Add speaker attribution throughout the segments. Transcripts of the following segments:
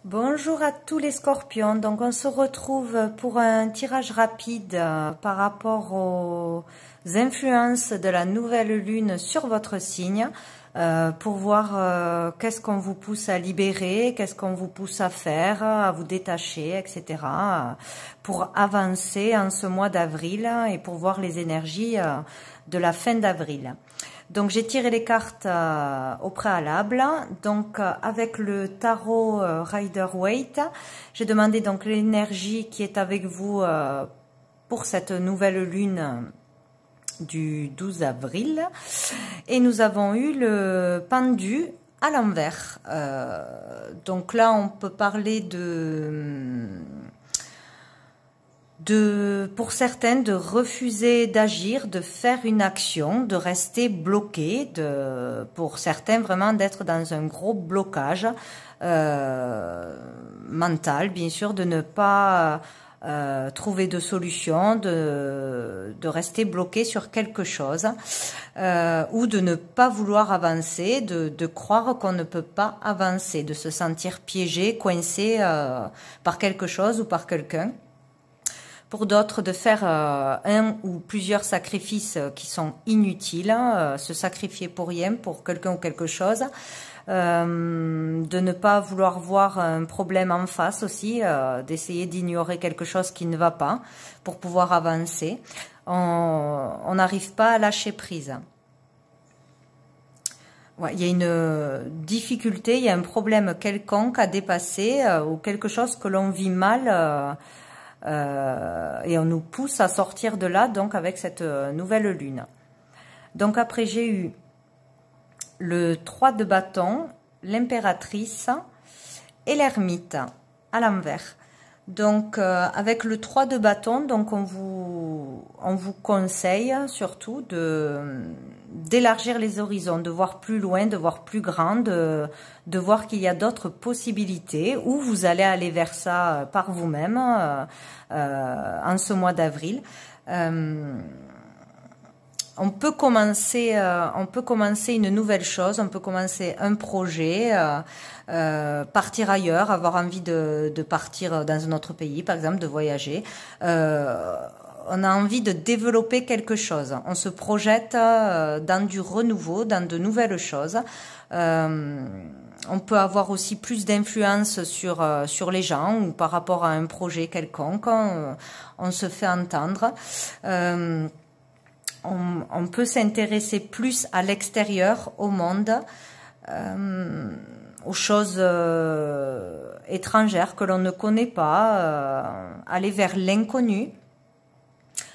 Speaker 1: Bonjour à tous les scorpions, donc on se retrouve pour un tirage rapide par rapport aux influences de la nouvelle lune sur votre signe pour voir qu'est-ce qu'on vous pousse à libérer, qu'est-ce qu'on vous pousse à faire, à vous détacher, etc. pour avancer en ce mois d'avril et pour voir les énergies de la fin d'avril. Donc j'ai tiré les cartes au préalable, donc avec le tarot Rider-Waite, j'ai demandé donc l'énergie qui est avec vous pour cette nouvelle lune du 12 avril, et nous avons eu le pendu à l'envers. Donc là on peut parler pour certains, de refuser d'agir, de faire une action, de rester bloqué, pour certains vraiment d'être dans un gros blocage mental, bien sûr, de ne pas trouver de solution, de rester bloqué sur quelque chose, ou de ne pas vouloir avancer, de croire qu'on ne peut pas avancer, de se sentir piégé, coincé par quelque chose ou par quelqu'un. Pour d'autres, de faire un ou plusieurs sacrifices qui sont inutiles, se sacrifier pour rien, pour quelqu'un ou quelque chose, de ne pas vouloir voir un problème en face aussi, d'essayer d'ignorer quelque chose qui ne va pas pour pouvoir avancer. On n'arrive pas à lâcher prise. Ouais, il y a une difficulté, il y a un problème quelconque à dépasser ou quelque chose que l'on vit mal. Et on nous pousse à sortir de là, donc avec cette nouvelle lune. Donc après j'ai eu le 3 de bâton, l'impératrice et l'ermite à l'envers. Donc avec le 3 de bâton, donc on vous conseille surtout d'élargir les horizons, de voir plus loin, de voir plus grand, de voir qu'il y a d'autres possibilités, ou vous allez aller vers ça par vous-même en ce mois d'avril. On peut commencer une nouvelle chose, on peut commencer un projet, partir ailleurs, avoir envie de partir dans un autre pays, par exemple, de voyager. On a envie de développer quelque chose. On se projette dans du renouveau, dans de nouvelles choses. On peut avoir aussi plus d'influence sur les gens ou par rapport à un projet quelconque. On se fait entendre. On peut s'intéresser plus à l'extérieur, au monde, aux choses étrangères que l'on ne connaît pas, aller vers l'inconnu,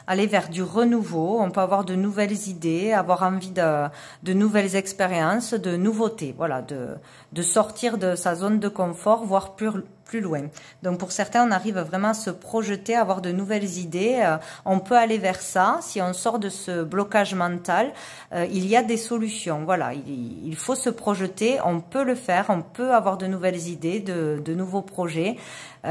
Speaker 1: aller vers du renouveau. On peut avoir de nouvelles idées, avoir envie de nouvelles expériences, de nouveautés, voilà, de sortir de sa zone de confort, voire plus loin. Donc pour certains, on arrive vraiment à se projeter, à avoir de nouvelles idées. On peut aller vers ça. Si on sort de ce blocage mental, il y a des solutions. Voilà, il faut se projeter. On peut le faire. On peut avoir de nouvelles idées, de nouveaux projets. Il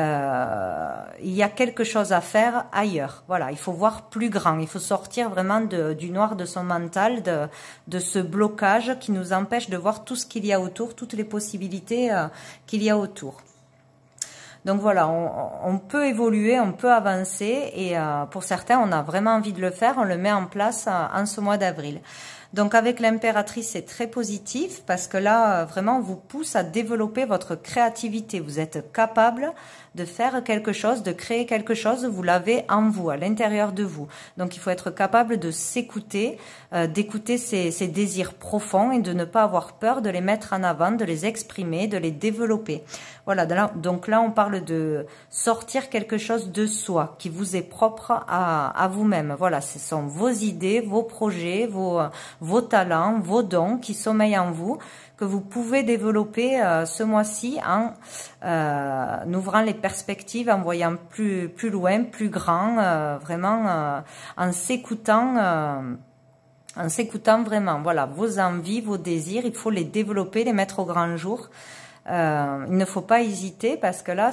Speaker 1: y a quelque chose à faire ailleurs. Voilà, il faut voir plus grand. Il faut sortir vraiment du noir de son mental, de ce blocage qui nous empêche de voir tout ce qu'il y a autour, toutes les possibilités qu'il y a autour. Donc voilà, on peut évoluer, on peut avancer, et pour certains, on a vraiment envie de le faire, on le met en place en ce mois d'avril. Donc avec l'impératrice, c'est très positif parce que là, vraiment, on vous pousse à développer votre créativité. Vous êtes capable de faire quelque chose, de créer quelque chose, vous l'avez en vous, à l'intérieur de vous. Donc il faut être capable de s'écouter, d'écouter ses désirs profonds et de ne pas avoir peur de les mettre en avant, de les exprimer, de les développer. Voilà, donc là on parle de sortir quelque chose de soi, qui vous est propre à vous-même. Voilà, ce sont vos idées, vos projets, vos talents, vos dons qui sommeillent en vous, que vous pouvez développer ce mois-ci en ouvrant les perspectives, en voyant plus loin, plus grand, vraiment en s'écoutant vraiment. Voilà, vos envies, vos désirs, il faut les développer, les mettre au grand jour. Il ne faut pas hésiter parce que là,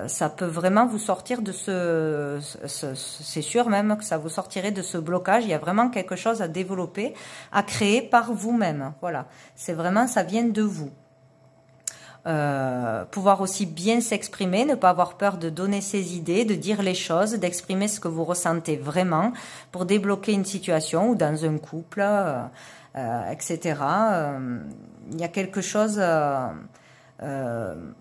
Speaker 1: ça peut vraiment vous sortir de c'est sûr même que ça vous sortirait de ce blocage. Il y a vraiment quelque chose à développer, à créer par vous-même. Voilà, c'est vraiment, ça vient de vous. pouvoir aussi bien s'exprimer, ne pas avoir peur de donner ses idées, de dire les choses, d'exprimer ce que vous ressentez vraiment pour débloquer une situation ou dans un couple, etc. Il y a quelque chose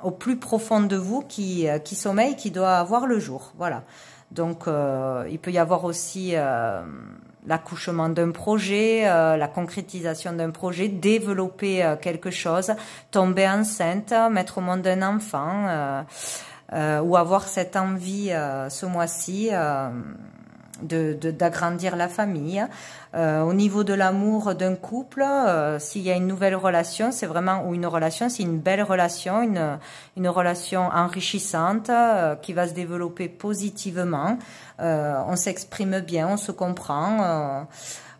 Speaker 1: au plus profond de vous qui sommeille, qui doit avoir le jour. Voilà. Donc, il peut y avoir aussi l'accouchement d'un projet, la concrétisation d'un projet, développer quelque chose, tomber enceinte, mettre au monde un enfant, ou avoir cette envie ce mois-ci d'agrandir la famille. Au niveau de l'amour d'un couple, s'il y a une nouvelle relation, c'est vraiment, ou une relation, c'est une belle relation, une relation enrichissante qui va se développer positivement. On s'exprime bien, on se comprend.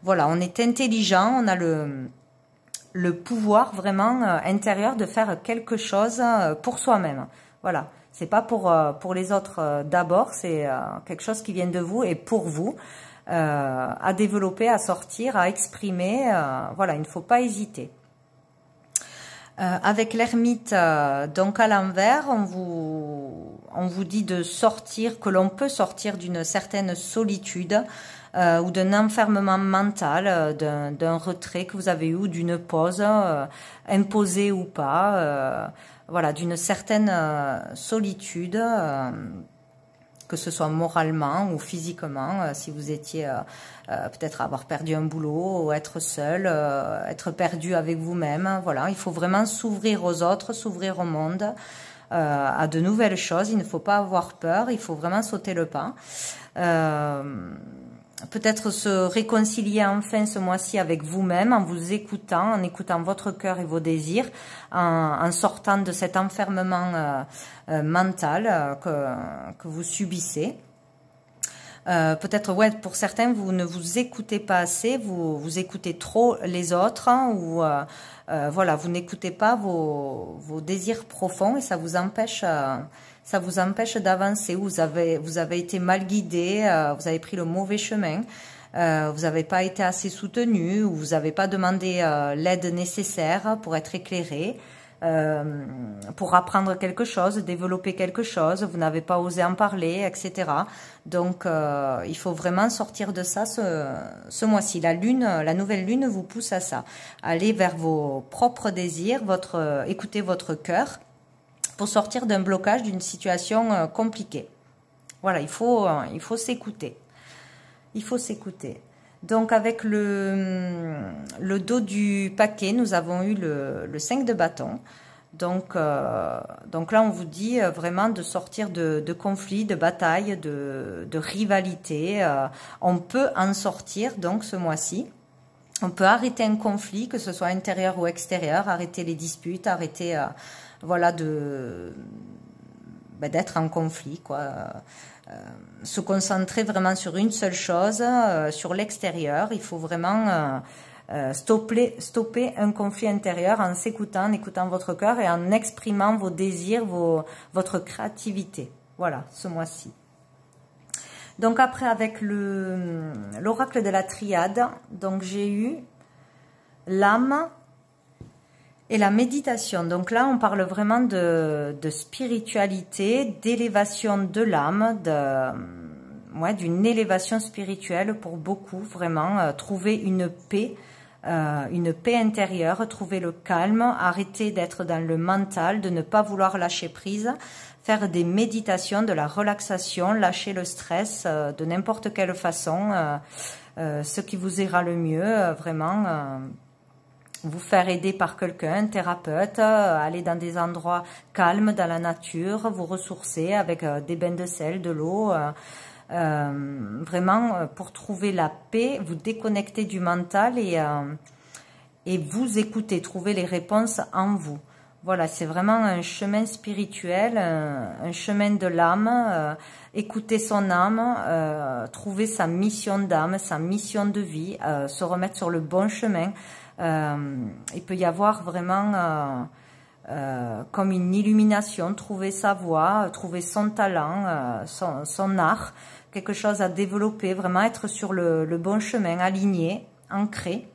Speaker 1: Voilà, on est intelligent, on a le pouvoir vraiment intérieur de faire quelque chose pour soi-même. Voilà. C'est pas pour les autres d'abord, c'est quelque chose qui vient de vous et pour vous, à développer, à sortir, à exprimer. Voilà, il ne faut pas hésiter. Avec l'ermite, donc à l'envers, on vous dit de sortir, que l'on peut sortir d'une certaine solitude ou d'un enfermement mental, d'un retrait que vous avez eu, d'une pause, imposée ou pas. Voilà, d'une certaine solitude, que ce soit moralement ou physiquement, si vous étiez peut-être avoir perdu un boulot, ou être seul, être perdu avec vous-même. Voilà, il faut vraiment s'ouvrir aux autres, s'ouvrir au monde, à de nouvelles choses. Il ne faut pas avoir peur, il faut vraiment sauter le pas. Peut-être se réconcilier enfin ce mois-ci avec vous-même, en vous écoutant, en écoutant votre cœur et vos désirs, en sortant de cet enfermement mental que vous subissez. Peut-être, ouais, pour certains, vous ne vous écoutez pas assez, vous écoutez trop les autres, ou voilà, vous n'écoutez pas vos désirs profonds et ça vous empêche d'avancer. Vous avez été mal guidé, vous avez pris le mauvais chemin, vous n'avez pas été assez soutenu, ou vous n'avez pas demandé l'aide nécessaire pour être éclairé, pour apprendre quelque chose, développer quelque chose, vous n'avez pas osé en parler, etc. Donc, il faut vraiment sortir de ça ce mois-ci. La nouvelle lune vous pousse à ça. Allez vers vos propres désirs, écoutez votre cœur, pour sortir d'un blocage, d'une situation compliquée. Voilà, il faut s'écouter. Il faut s'écouter. Donc, avec le dos du paquet, nous avons eu le 5 de bâton. Donc là, on vous dit vraiment de sortir de conflits, de batailles, de rivalités. On peut en sortir, donc, ce mois-ci. On peut arrêter un conflit, que ce soit intérieur ou extérieur, arrêter les disputes, arrêter... voilà, d'être en conflit, quoi. Se concentrer vraiment sur une seule chose, sur l'extérieur. Il faut vraiment stopper un conflit intérieur en s'écoutant, en écoutant votre cœur et en exprimant vos désirs, votre créativité. Voilà, ce mois-ci. Donc après, avec l'oracle de la triade, donc j'ai eu l'âme et la méditation. Donc là, on parle vraiment de spiritualité, d'élévation de l'âme, d'une élévation spirituelle pour beaucoup, vraiment. Trouver une paix intérieure, trouver le calme, arrêter d'être dans le mental, de ne pas vouloir lâcher prise, faire des méditations, de la relaxation, lâcher le stress de n'importe quelle façon, ce qui vous ira le mieux, vraiment... vous faire aider par quelqu'un, un thérapeute, aller dans des endroits calmes, dans la nature, vous ressourcer avec des bains de sel, de l'eau, vraiment pour trouver la paix, vous déconnecter du mental et vous écouter, trouver les réponses en vous. Voilà, c'est vraiment un chemin spirituel, un chemin de l'âme, écouter son âme, trouver sa mission d'âme, sa mission de vie, se remettre sur le bon chemin. Il peut y avoir vraiment comme une illumination, trouver sa voie, trouver son talent, son art, quelque chose à développer, vraiment être sur le bon chemin, aligné, ancré.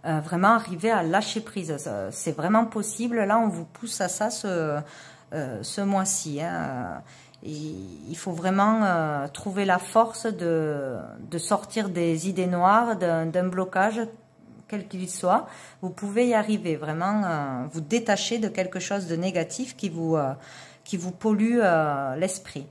Speaker 1: vraiment arriver à lâcher prise. C'est vraiment possible. Là, on vous pousse à ça ce mois-ci. Hein. Il faut vraiment trouver la force de sortir des idées noires, d'un blocage, quel qu'il soit. Vous pouvez y arriver, vraiment vous détacher de quelque chose de négatif qui vous pollue l'esprit.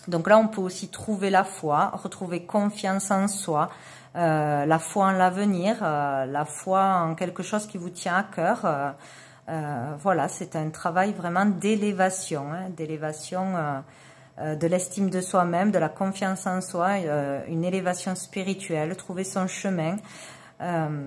Speaker 1: Donc là, on peut aussi trouver la foi, retrouver confiance en soi, la foi en l'avenir, la foi en quelque chose qui vous tient à cœur. Voilà, c'est un travail vraiment d'élévation, hein, d'élévation de l'estime de soi-même, de la confiance en soi, une élévation spirituelle, trouver son chemin.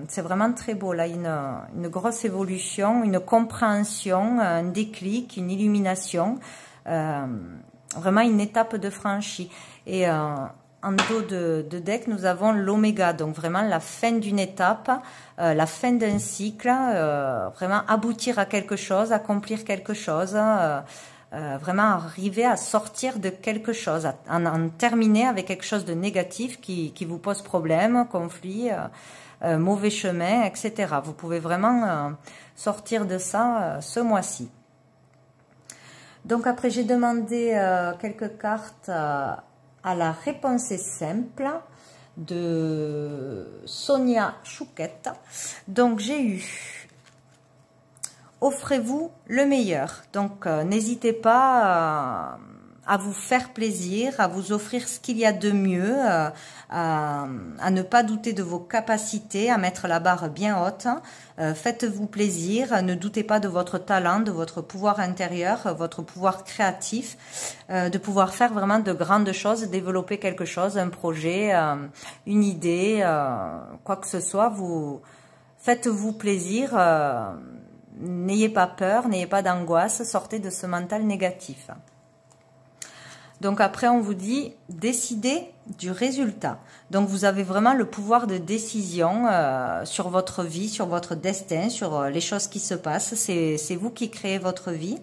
Speaker 1: C'est vraiment très beau, là, une grosse évolution, une compréhension, un déclic, une illumination, vraiment une étape de franchie. Et en dos de deck, nous avons l'oméga, donc vraiment la fin d'une étape, la fin d'un cycle, vraiment aboutir à quelque chose, accomplir quelque chose, vraiment arriver à sortir de quelque chose, en terminer avec quelque chose de négatif qui vous pose problème, conflit, mauvais chemin, etc. Vous pouvez vraiment sortir de ça ce mois-ci. Donc après, j'ai demandé quelques cartes à la réponse est simple de Sonia Chouquette. Donc j'ai eu offrez-vous le meilleur. Donc n'hésitez pas à vous faire plaisir, à vous offrir ce qu'il y a de mieux, à ne pas douter de vos capacités, à mettre la barre bien haute. Faites-vous plaisir, ne doutez pas de votre talent, de votre pouvoir intérieur, votre pouvoir créatif, de pouvoir faire vraiment de grandes choses, développer quelque chose, un projet, une idée, quoi que ce soit. Faites-vous plaisir, n'ayez pas peur, n'ayez pas d'angoisse, sortez de ce mental négatif. Donc après, on vous dit, décidez du résultat. Donc vous avez vraiment le pouvoir de décision sur votre vie, sur votre destin, sur les choses qui se passent. C'est vous qui créez votre vie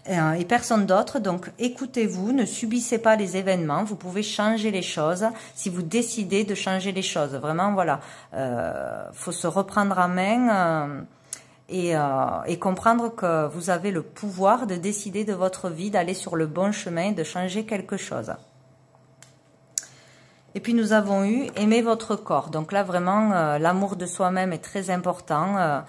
Speaker 1: et personne d'autre. Donc écoutez-vous, ne subissez pas les événements. Vous pouvez changer les choses si vous décidez de changer les choses. Vraiment, voilà, faut se reprendre en main. Et comprendre que vous avez le pouvoir de décider de votre vie, d'aller sur le bon chemin, de changer quelque chose. Et puis nous avons eu « Aimer votre corps ». Donc là, vraiment, l'amour de soi-même est très important.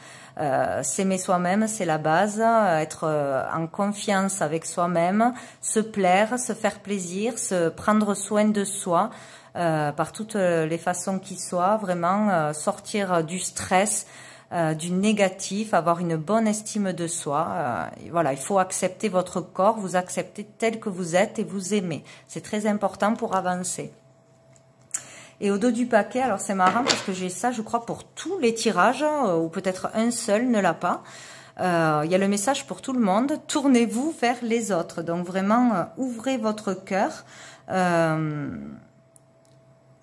Speaker 1: S'aimer soi-même, c'est la base. Être en confiance avec soi-même, se plaire, se faire plaisir, se prendre soin de soi par toutes les façons qui soient. Vraiment, sortir du stress, du négatif, avoir une bonne estime de soi. Voilà, il faut accepter votre corps, vous acceptez tel que vous êtes et vous aimez. C'est très important pour avancer. Et au dos du paquet, alors c'est marrant parce que j'ai ça, je crois, pour tous les tirages, ou peut-être un seul ne l'a pas. Il y a le message pour tout le monde, tournez-vous vers les autres. Donc vraiment, ouvrez votre cœur,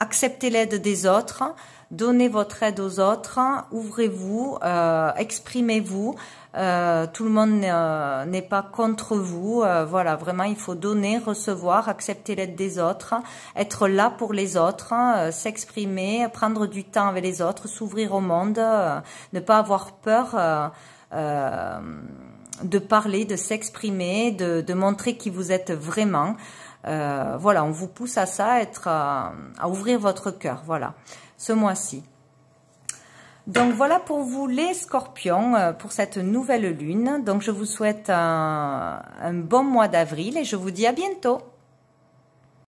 Speaker 1: acceptez l'aide des autres, donnez votre aide aux autres, ouvrez-vous, exprimez-vous. Tout le monde n'est pas contre vous. Voilà, vraiment, il faut donner, recevoir, accepter l'aide des autres, être là pour les autres, s'exprimer, prendre du temps avec les autres, s'ouvrir au monde, ne pas avoir peur de parler, de s'exprimer, de montrer qui vous êtes vraiment. Voilà, on vous pousse à ça, à ouvrir votre cœur, voilà, ce mois-ci. Donc voilà pour vous les scorpions, pour cette nouvelle lune. Donc je vous souhaite un bon mois d'avril et je vous dis à bientôt.